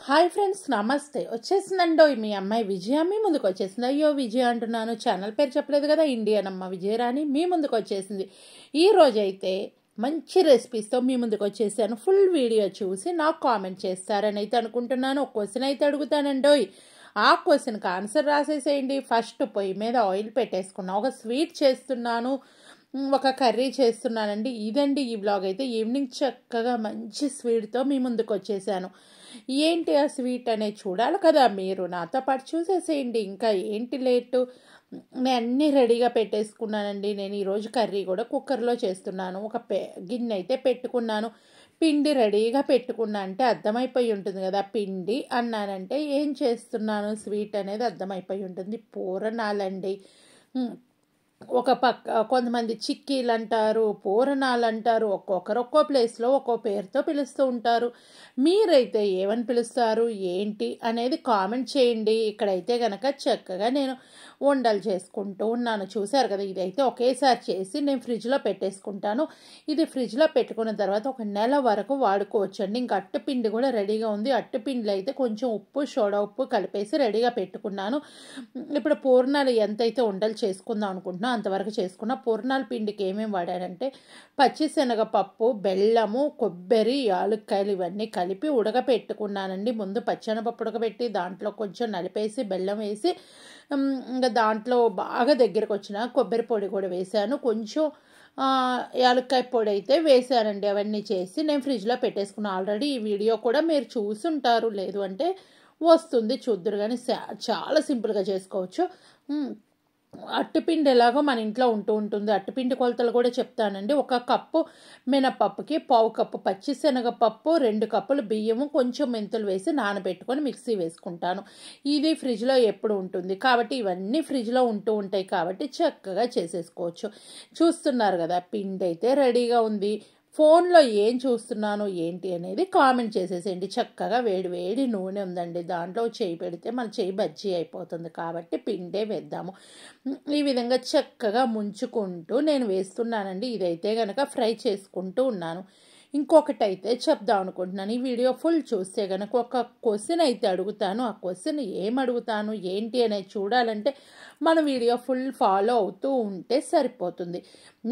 Hi friends, నమస్తే. వచ్చేసిందండో మీ అమ్మాయి విజయ మీ ముందుకు వచ్చేసింది. అయ్యో విజయ అంటున్నాను, ఛానల్ పేరు చెప్పలేదు కదా, ఇండియన్ అమ్మ విజయరాణి మీ ముందుకు వచ్చేసింది. ఈ రోజైతే మంచి రెసిపీస్తో మీ ముందుకు వచ్చేసాను. ఫుల్ వీడియో చూసి నాకు కామెంట్ చేస్తారని అయితే అనుకుంటున్నాను. ఒక క్వశ్చన్ అయితే అడుగుతానండోయ్, ఆ క్వశ్చన్కి ఆన్సర్ రాసేసేయండి. ఫస్ట్ పొయ్యి మీద ఆయిల్ పెట్టేసుకున్నాను, ఒక స్వీట్ చేస్తున్నాను, ఒక కర్రీ చేస్తున్నానండి. ఇదండి ఈ బ్లాగ్. అయితే ఈవినింగ్ చక్కగా మంచి స్వీట్తో మీ ముందుకు వచ్చేసాను. ఏంటి ఆ స్వీట్ అనేది చూడాలి కదా, మీరు నాతో పాటు చూసేసేయండి. ఇంకా ఏంటి లేటు, నేను అన్నీ రెడీగా పెట్టేసుకున్నానండి. నేను ఈరోజు కర్రీ కూడా కుక్కర్లో చేస్తున్నాను. ఒక గిన్నె అయితే పెట్టుకున్నాను, పిండి రెడీగా పెట్టుకున్నా అంటే అర్థమైపోయి ఉంటుంది కదా. పిండి అన్నానంటే ఏం చేస్తున్నాను స్వీట్ అనేది అర్థమైపోయి ఉంటుంది. పూరణాలండి. ఒక పక్క కొంతమంది చిక్కీలు అంటారు, పూరణాలు అంటారు, ఒక్కొక్కరు ఒక్కో ప్లేస్లో ఒక్కో పేరుతో పిలుస్తూ ఉంటారు. మీరైతే ఏమని పిలుస్తారు ఏంటి అనేది కామెంట్ చేయండి. ఇక్కడైతే కనుక చక్కగా నేను ఉండలు చేసుకుంటూ ఉన్నాను. చూశారు కదా, ఇదైతే ఒకేసారి చేసి నేను ఫ్రిడ్జ్లో పెట్టేసుకుంటాను. ఇది ఫ్రిడ్జ్లో పెట్టుకున్న తర్వాత ఒక నెల వరకు వాడుకోవచ్చండి. ఇంకా అట్టుపిండి కూడా రెడీగా ఉంది. అట్టుపిండిలో అయితే కొంచెం ఉప్పు, సోడా ఉప్పు కలిపేసి రెడీగా పెట్టుకున్నాను. ఇప్పుడు పూర్ణాలు ఎంతైతే ఉండలు చేసుకుందాం అనుకుంటున్నా అంతవరకు చేసుకున్న. పూర్ణాల పిండికి ఏమేమి వాడానంటే పచ్చిశనగపప్పు, బెల్లము, కొబ్బరి, యాలుక్కాయలు ఇవన్నీ కలిపి ఉడకపెట్టుకున్నానండి. ముందు పచ్చెనపప్పు ఉడకబెట్టి దాంట్లో కొంచెం నలిపేసి బెల్లం వేసి ఇంకా దాంట్లో బాగా దగ్గరకు వచ్చిన కొబ్బరి పొడి కూడా వేసాను, కొంచెం యాలక్కాయ పొడి అయితే వేసానండి. అవన్నీ చేసి నేను ఫ్రిడ్జ్లో పెట్టేసుకున్నాను. ఆల్రెడీ ఈ వీడియో కూడా మీరు చూసుంటారు, లేదు అంటే వస్తుంది చూద్దరు. కానీ చాలా సింపుల్గా చేసుకోవచ్చు. అట్టుపిండి ఎలాగో మన ఇంట్లో ఉంటుంది. అట్టుపిండి కొలతలు కూడా చెప్తానండి. 1 కప్పు మినపప్పుకి 1/2 కప్పు పచ్చిశనగపప్పు, 2 కప్పులు బియ్యము, కొంచెం మెంతులు వేసి నానబెట్టుకొని మిక్సీ వేసుకుంటాను. ఇది ఫ్రిడ్జ్లో ఎప్పుడు ఉంటుంది కాబట్టి ఇవన్నీ ఫ్రిడ్జ్లో ఉంటాయి కాబట్టి చక్కగా చేసేసుకోవచ్చు. చూస్తున్నారు కదా, పిండి అయితే రెడీగా ఉంది. ఫోన్లో ఏం చూస్తున్నాను ఏంటి అనేది కామెంట్ చేసేసేయండి. చక్కగా వేడి వేడి నూనె ఉందండి, దాంట్లో చేయి పెడితే మన చేయి బజ్జీ అయిపోతుంది కాబట్టి పిండే వేద్దాము. ఈ విధంగా చక్కగా ముంచుకుంటూ నేను వేస్తున్నానండి. ఇదైతే కనుక ఫ్రై చేసుకుంటూ ఉన్నాను. ఇంకొకటి అయితే చెప్దాం అనుకుంటున్నాను. ఈ వీడియో ఫుల్ చూస్తే కనుక ఒక క్వశ్చన్ అయితే అడుగుతాను. ఆ క్వశ్చన్ ఏం అడుగుతాను ఏంటి అనేది చూడాలంటే మన వీడియో ఫుల్ ఫాలో అవుతూ ఉంటే సరిపోతుంది.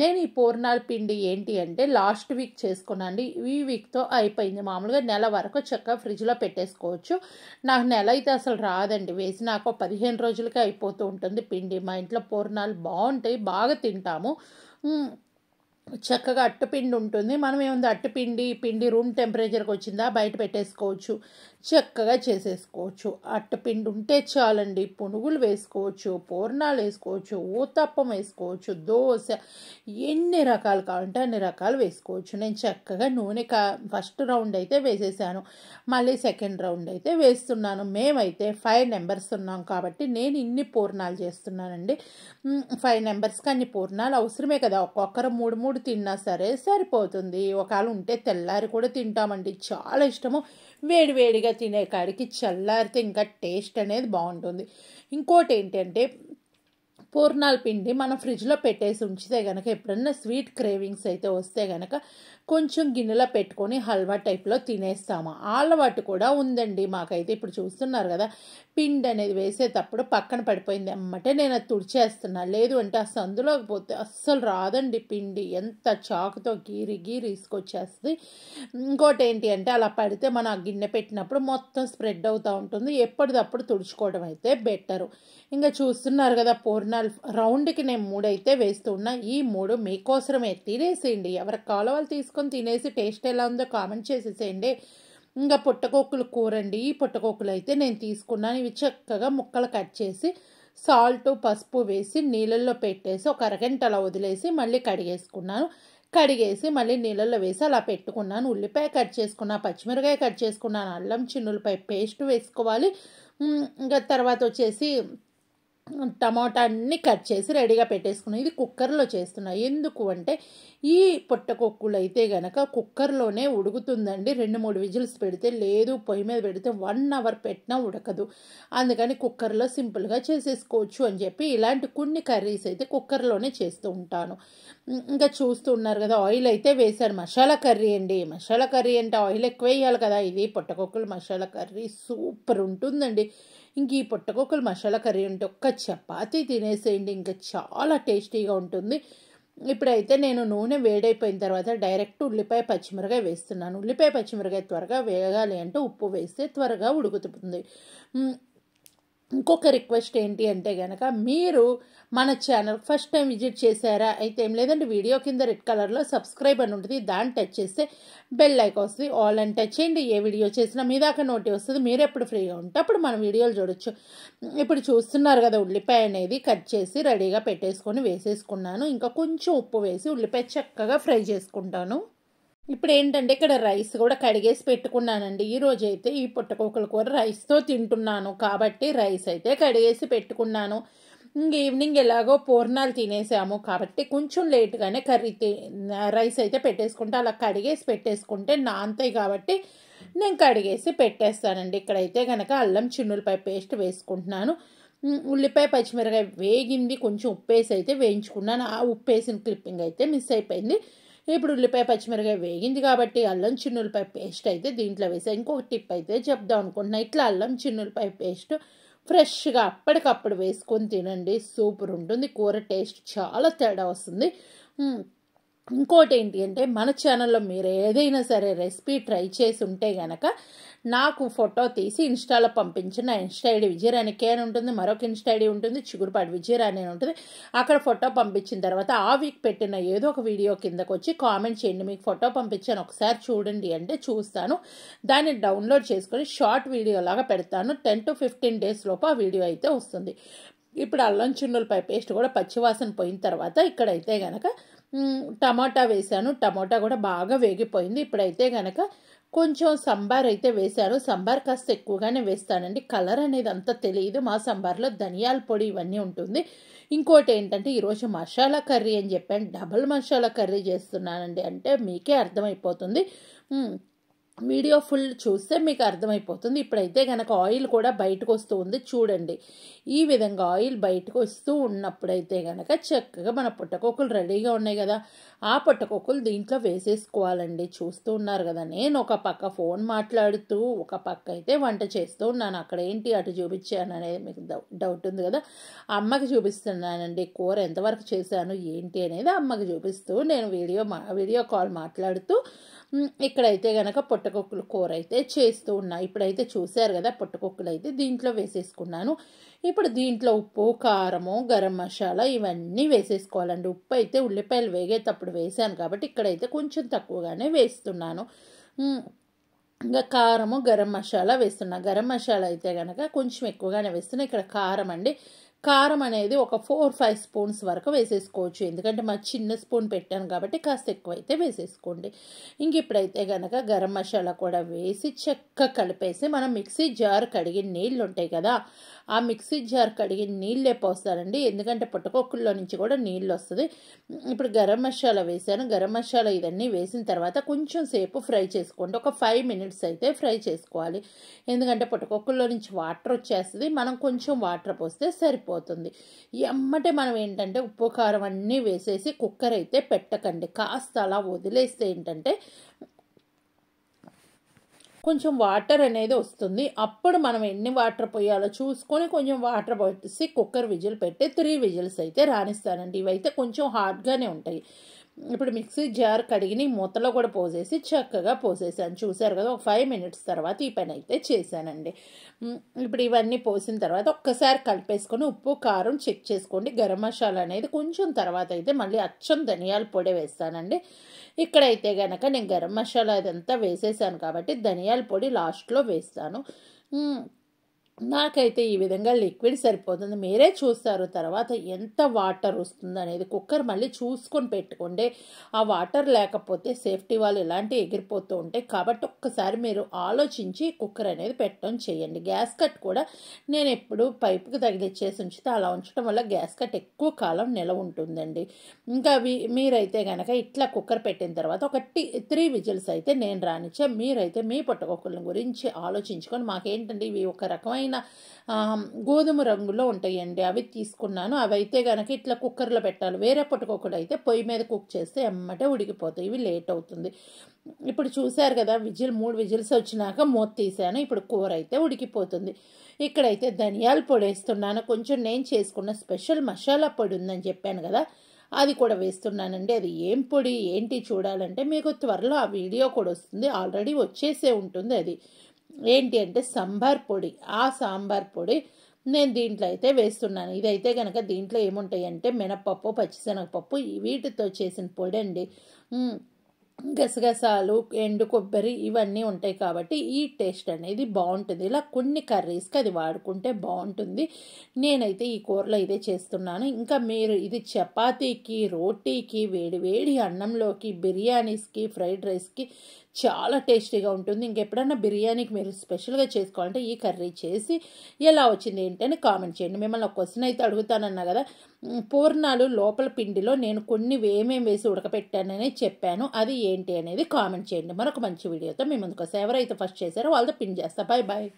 నేను ఈ పూర్ణాల పిండి ఏంటి అంటే లాస్ట్ వీక్ చేసుకున్నాను. ఈ వీక్తో అయిపోయింది. మామూలుగా నెల వరకు చక్కగా ఫ్రిడ్జ్లో పెట్టేసుకోవచ్చు. నాకు నెల అయితే అసలు రాదండి, వేసి నాకు 15 రోజులకే అయిపోతూ ఉంటుంది పిండి. మా ఇంట్లో పూర్ణాలు బాగుంటాయి, బాగా తింటాము. చక్కగా అట్టుపిండి ఉంటుంది. మనం ఏముంది, పిండి రూమ్ టెంపరేచర్కి వచ్చిందా బయట పెట్టేసుకోవచ్చు, చక్కగా చేసేసుకోవచ్చు. అట్టుపిండి ఉంటే చాలండి. పునుగులు వేసుకోవచ్చు, పూర్ణాలు వేసుకోవచ్చు, ఊతప్పం వేసుకోవచ్చు, దోశ, ఎన్ని రకాలు కావాలంటే అన్ని రకాలు వేసుకోవచ్చు. నేను చక్కగా నూనె ఫస్ట్ రౌండ్ అయితే వేసేసాను, మళ్ళీ సెకండ్ రౌండ్ అయితే వేస్తున్నాను. మేమైతే 5 మెంబర్స్ ఉన్నాం కాబట్టి నేను ఇన్ని పూర్ణాలు చేస్తున్నానండి. 5 మెంబర్స్కి అన్ని పూర్ణాలు అవసరమే కదా. ఒక్కొక్కరు 3 తిన్నా సరే సరిపోతుంది. ఒకవేళ ఉంటే తెల్లారి కూడా తింటామండి, చాలా ఇష్టము. వేడివేడిగా తినే కాడికి చల్లారితే ఇంకా టేస్ట్ అనేది బాగుంటుంది. ఇంకోటి ఏంటంటే పూర్ణాల పిండి మనం ఫ్రిడ్జ్లో పెట్టేసి ఉంచితే కనుక ఎప్పుడన్నా స్వీట్ క్రేవింగ్స్ అయితే వస్తే కనుక కొంచెం గిన్నెలో పెట్టుకొని హల్వా టైప్లో తినేస్తాము. ఆ అలవాటు కూడా ఉందండి మాకైతే. ఇప్పుడు చూస్తున్నారు కదా, పిండి అనేది వేసేటప్పుడు పక్కన పడిపోయింది అమ్మటే నేను అది తుడిచేస్తున్నా. లేదు అంటే ఆ సందులోకి పోతే అస్సలు రాదండి పిండి, ఎంత చాకుతో గీరి ఇసుకొచ్చేస్తుంది. ఇంకోటి ఏంటి అంటే అలా పడితే మనం ఆ గిన్నె పెట్టినప్పుడు మొత్తం స్ప్రెడ్ అవుతూ ఉంటుంది. ఎప్పటికప్పుడు తుడుచుకోవడం అయితే బెటరు. ఇంకా చూస్తున్నారు కదా, పూర్ణాలు రౌండ్కి నేను 3 అయితే వేస్తున్నా. ఈ 3 మీకోసమే, తినేసేయండి. ఎవరికి కావాలో వాళ్ళు తీసుకొని తినేసి టేస్ట్ ఎలా ఉందో కామెంట్ చేసేసేయండి. ఇంకా పుట్టగొక్కులు కూరండి. ఈ పుట్టగొక్కులు అయితే నేను తీసుకున్నాను. ఇవి చక్కగా ముక్కలు కట్ చేసి సాల్ట్, పసుపు వేసి నీళ్ళల్లో పెట్టేసి ఒక అరగంట అలా వదిలేసి మళ్ళీ కడిగేసి మళ్ళీ నీళ్ళల్లో వేసి అలా పెట్టుకున్నాను. ఉల్లిపాయ కట్ చేసుకున్నా, పచ్చిమిరకాయ కట్ చేసుకున్నాను, అల్లం చిన్నులపాయ పేస్ట్ వేసుకోవాలి. ఇంకా తర్వాత వచ్చేసి టమాటా అన్నీ కట్ చేసి రెడీగా పెట్టేసుకున్నాను. ఇది కుక్కర్లో చేస్తున్నా. ఎందుకు అంటే ఈ పొట్టకొక్కులు అయితే గనక కుక్కర్లోనే ఉడుకుతుందండి. 2-3 విజిల్స్ పెడితే, లేదు పొయ్యి మీద పెడితే 1 అవర్ పెట్టినా ఉడకదు. అందుకని కుక్కర్లో సింపుల్గా చేసేసుకోవచ్చు అని చెప్పి ఇలాంటి కొన్ని కర్రీస్ అయితే కుక్కర్లోనే చేస్తూ ఉంటాను. ఇంకా చూస్తూ ఉన్నారు కదా, ఆయిల్ అయితే వేశాను. మసాలా కర్రీ అండి. మసాలా కర్రీ అంటే ఆయిల్ ఎక్కువ వేయాలి కదా. ఇది పొట్టకొక్కులు మసాలా కర్రీ సూపర్ ఉంటుందండి. ఇంక ఈ పొట్టకొక్కులు మసాలా కర్రీ అంటే ఒక్క చపాతీ తినేసేయండి, ఇంకా చాలా టేస్టీగా ఉంటుంది. ఇప్పుడైతే నేను నూనె వేడైపోయిన తర్వాత డైరెక్ట్ ఉల్లిపాయ పచ్చిమిరకాయ వేస్తున్నాను. ఉల్లిపాయ పచ్చిమిరకాయ త్వరగా వేగాలి అంటే ఉప్పు వేస్తే త్వరగా ఉడుకుతుంది. ఇంకొక రిక్వెస్ట్ ఏంటి అంటే కనుక, మీరు మన ఛానల్ ఫస్ట్ టైం విజిట్ చేశారా అయితే ఏం లేదంటే వీడియో కింద రెడ్ కలర్లో సబ్స్క్రైబ్ అని ఉంటుంది, దాన్ని టచ్ చేస్తే బెల్ ఐకాన్ వస్తుంది. ఆల్ అని టచ్ చేయండి. ఏ వీడియో చేసినా మీ దాకా నోటి వస్తుంది. మీరు ఎప్పుడు ఫ్రీగా ఉంటే అప్పుడు మన వీడియోలు చూడొచ్చు. ఇప్పుడు చూస్తున్నారు కదా, ఉల్లిపాయ అనేది కట్ చేసి రెడీగా పెట్టేసుకొని వేసేసుకున్నాను. ఇంకా కొంచెం ఉప్పు వేసి ఉల్లిపాయ చక్కగా ఫ్రై చేసుకుంటాను. ఇప్పుడు ఏంటంటే ఇక్కడ రైస్ కూడా కడిగేసి పెట్టుకున్నానండి. ఈరోజు అయితే ఈ పుట్టకోకల కూర రైస్తో తింటున్నాను కాబట్టి రైస్ అయితే కడిగేసి పెట్టుకున్నాను. ఈవినింగ్ ఎలాగో పూర్ణాలు తినేసాము కాబట్టి కొంచెం లేట్గానే రైస్ అయితే పెట్టేసుకుంటే, అలా కడిగేసి పెట్టేసుకుంటే నానతాయి కాబట్టి నేను కడిగేసి పెట్టేస్తానండి. ఇక్కడైతే కనుక అల్లం చిన్నులపాయ పేస్ట్ వేసుకుంటున్నాను. ఉల్లిపాయ పచ్చిమిరకాయ వేగింది, కొంచెం ఉప్పేసి అయితే వేయించుకున్నాను. ఆ ఉప్పేసిన క్లిప్పింగ్ అయితే మిస్ అయిపోయింది. ఇప్పుడు ఉల్లిపాయ పచ్చిమిరకాయ వేగింది కాబట్టి అల్లం చిన్నులపాయ పేస్ట్ అయితే దీంట్లో వేసాను. ఇంకొక టిప్ అయితే చెప్దాం అనుకుంటున్నా. ఇట్లా అల్లం చిన్నులపాయ పేస్ట్ ఫ్రెష్గా అప్పటికప్పుడు వేసుకొని తినండి, సూపర్ ఉంటుంది. కూర టేస్ట్ చాలా తేడా వస్తుంది. ఇంకోటి ఏంటి అంటే, మన ఛానల్లో మీరు ఏదైనా సరే రెసిపీ ట్రై చేసి ఉంటే కనుక నాకు ఫోటో తీసి ఇన్స్టాలో పంపించిన. నా ఇన్స్టా ఐడి విజయరాణికే అని ఉంటుంది, మరొక ఇన్స్టా ఐడి ఉంటుంది చిగురుపాటి విజయరాణి అని ఉంటుంది. అక్కడ ఫోటో పంపించిన తర్వాత ఆ వీక్ పెట్టిన ఏదో ఒక వీడియో కిందకు వచ్చి కామెంట్ చేయండి, మీకు ఫోటో పంపించాను ఒకసారి చూడండి అంటే చూస్తాను. దాన్ని డౌన్లోడ్ చేసుకొని షార్ట్ వీడియో లాగా పెడతాను. 10 to 15 days లోపు ఆ వీడియో అయితే వస్తుంది. ఇప్పుడు అల్లం చిన్నులపాయ పేస్ట్ కూడా పచ్చివాసన పోయిన తర్వాత ఇక్కడైతే గనక టమాటా వేసాను. టమాటా కూడా బాగా వేగిపోయింది. ఇప్పుడైతే గనక కొంచెం సంబార్ అయితే వేసాను. సంబార్ కాస్త ఎక్కువగానే వేస్తానండి, కలర్ అనేది అంత తెలియదు. మా సంబార్లో ధనియాల పొడి ఇవన్నీ ఉంటుంది. ఇంకోటి ఏంటంటే ఈరోజు మసాలా కర్రీ అని చెప్పాను, డబల్ మసాలా కర్రీ చేస్తున్నానండి. అంటే మీకే అర్థమైపోతుంది. వీడియో ఫుల్ చూస్తే మీకు అర్థమైపోతుంది. ఇప్పుడైతే కనుక ఆయిల్ కూడా బయటకు వస్తూ ఉంది చూడండి. ఈ విధంగా ఆయిల్ బయటకు వస్తూ ఉన్నప్పుడైతే కనుక చక్కగా మన పుట్టకొక్కులు రెడీగా ఉన్నాయి కదా, ఆ పుట్టకొక్కులు దీంట్లో వేసేసుకోవాలండి. చూస్తూ ఉన్నారు కదా, నేను ఒక పక్క ఫోన్ మాట్లాడుతూ ఒక పక్క అయితే వంట చేస్తూ ఉన్నాను. అక్కడ ఏంటి అటు చూపించాను అనేది మీకు డౌట్ ఉంది కదా, అమ్మకి చూపిస్తున్నానండి. కూర ఎంతవరకు చేశాను ఏంటి అనేది అమ్మకి చూపిస్తూ నేను వీడియో కాల్ మాట్లాడుతూ ఇక్కడైతే కనుక పుట్టకొక్కులు కూర అయితే చేస్తూ ఉన్నా. ఇప్పుడైతే చూశారు కదా, పుట్టకొక్కులు అయితే దీంట్లో వేసేసుకున్నాను. ఇప్పుడు దీంట్లో ఉప్పు, కారము, గరం మసాలా ఇవన్నీ వేసేసుకోవాలండి. ఉప్పు అయితే ఉల్లిపాయలు వేగేటప్పుడు వేసాను కాబట్టి ఇక్కడైతే కొంచెం తక్కువగానే వేస్తున్నాను. ఇంకా కారము, గరం మసాలా వేస్తున్నా. గరం మసాలా అయితే కనుక కొంచెం ఎక్కువగానే వేస్తున్నా. ఇక్కడ కారం అండి, కారం అనేది ఒక 4-5 స్పూన్స్ వరకు వేసేసుకోవచ్చు. ఎందుకంటే మా చిన్న స్పూన్ పెట్టాను కాబట్టి కాస్త ఎక్కువైతే వేసేసుకోండి. ఇంక ఇప్పుడైతే కనుక గరం మసాలా కూడా వేసి చక్కగా కలిపేసి మనం మిక్సీ జార్ కడిగిన నీళ్ళు ఉంటాయి కదా, ఆ మిక్సీ జార్ కడిగిన నీళ్ళే పోస్తానండి. ఎందుకంటే పుట్టకొక్కుల్లో నుంచి కూడా నీళ్ళు వస్తుంది. ఇప్పుడు గరం మసాలా వేసాను. గరం మసాలా ఇవన్నీ వేసిన తర్వాత కొంచెం సేపు ఫ్రై చేసుకోండి. ఒక 5 minutes అయితే ఫ్రై చేసుకోవాలి. ఎందుకంటే పుట్టకొక్కుల్లో నుంచి వాటర్ వచ్చేస్తుంది. మనం కొంచెం వాటర్ పోస్తే సరిపోతుంది. ఎమ్మటే మనం ఏంటంటే ఉప్పు కారం అన్నీ వేసేసి కుక్కర్ అయితే పెట్టకండి. కాస్త అలా వదిలేస్తే ఏంటంటే కొంచెం వాటర్ అనేది వస్తుంది. అప్పుడు మనం ఎన్ని వాటర్ పోయాలో చూసుకొని కొంచెం వాటర్ పోసి కుక్కర్ విజిల్ పెట్టి 3 విజిల్స్ అయితే రానిస్తానండి. ఇవైతే కొంచెం హార్డ్గానే ఉంటాయి. ఇప్పుడు మిక్సీ జార్ కడిగి మూతలో కూడా పోసేసి చక్కగా పోసేసాను. చూసారు కదా, ఒక 5 minutes తర్వాత ఈ పని అయితే చేశానండి. ఇప్పుడు ఇవన్నీ పోసిన తర్వాత ఒక్కసారి కలిపేసుకొని ఉప్పు కారం చెక్ చేసుకోండి. గరం మసాలా అనేది కొంచెం తర్వాత అయితే మళ్ళీ అచ్చం ధనియాల పొడి వేస్తానండి. ఇక్కడైతే కనుక నేను గరం మసాలా అదంతా వేసేసాను కాబట్టి ధనియాల పొడి లాస్ట్లో వేస్తాను. నాకైతే ఈ విధంగా లిక్విడ్ సరిపోతుంది. మీరే చూస్తారు తర్వాత ఎంత వాటర్ వస్తుంది అనేది. కుక్కర్ మళ్ళీ చూసుకొని పెట్టుకోండి. ఆ వాటర్ లేకపోతే సేఫ్టీ వాళ్ళు ఇలాంటివి ఎగిరిపోతూ ఉంటాయి. కాబట్టి ఒక్కసారి మీరు ఆలోచించి కుక్కర్ అనేది పెట్టడం చేయండి. గ్యాస్ కట్ కూడా నేను ఎప్పుడు పైపుకి తగిలిచ్చేసి ఉంచితే అలా ఉంచడం వల్ల గ్యాస్ కట్ ఎక్కువ కాలం నిలవ ఉంటుందండి. ఇంకా మీరైతే కనుక ఇట్లా కుక్కర్ పెట్టిన తర్వాత ఒక 3 విజిల్స్ అయితే నేను రానిచ్చా. మీరైతే మీ పుట్టగొడుగుల గురించి ఆలోచించుకొని మాకేంటంటే ఇవి ఒక రకమైన గోధుమ రంగులో ఉంటాయండి. అవి తీసుకున్నాను. అవి అయితే కనుక ఇట్లా కుక్కర్లో పెట్టాలి. వేరే పుట్టగొడుగులు అయితే పొయ్యి మీద కుక్ చేస్తే ఎమ్మటే ఉడికిపోతాయి. ఇవి లేట్ అవుతుంది. ఇప్పుడు చూశారు కదా 3 విజిల్స్ వచ్చినాక మూత తీసాను. ఇప్పుడు కూర అయితే ఉడికిపోతుంది. ఇక్కడైతే ధనియాల పొడి వేస్తున్నాను. కొంచెం నేను చేసుకున్న స్పెషల్ మసాలా పొడి ఉందని చెప్పాను కదా, అది కూడా వేస్తున్నానండి. అది ఏం పొడి ఏంటి చూడాలంటే మీకు త్వరలో ఆ వీడియో కూడా వస్తుంది. ఆల్రెడీ వచ్చేసే ఉంటుంది. అది ఏంటి అంటే సాంబార్ పొడి. ఆ సాంబార్ పొడి నేను దీంట్లో అయితే వేస్తున్నాను. ఇదైతే కనుక దీంట్లో ఏముంటాయంటే మినపప్పు, పచ్చిశనగపప్పు వీటితో చేసిన పొడి అండి. గసగసాలు, ఎండు కొబ్బరి ఇవన్నీ ఉంటాయి కాబట్టి ఈ టేస్ట్ అనేది బాగుంటుంది. ఇలా కొన్ని కర్రీస్కి అది వాడుకుంటే బాగుంటుంది. నేనైతే ఈ కూరలో ఇదే చేస్తున్నాను. ఇంకా మీరు ఇది చపాతీకి, రోటీకి, వేడి వేడి అన్నంలోకి, బిర్యానీస్కి, ఫ్రైడ్ రైస్కి చాలా టేస్టీగా ఉంటుంది. ఇంకెప్పుడన్నా బిర్యానీకి మీరు స్పెషల్గా చేసుకోవాలంటే ఈ కర్రీ చేసి ఎలా వచ్చింది ఏంటని కామెంట్ చేయండి. మిమ్మల్ని ఒక క్వశ్చన్ అయితే అడుగుతానన్నా కదా, పూర్ణాలు లోపల పిండిలో నేను కొన్ని ఏమేమి వేసి ఉడకపెట్టానని చెప్పాను. అది ఏంటి అనేది కామెంట్ చేయండి. మరొక మంచి వీడియోతో మీ ముందుకు వస్తాను. ఎవరైతే ఫస్ట్ చేశారో వాళ్ళతో పిన్ చేస్తా. Bye bye.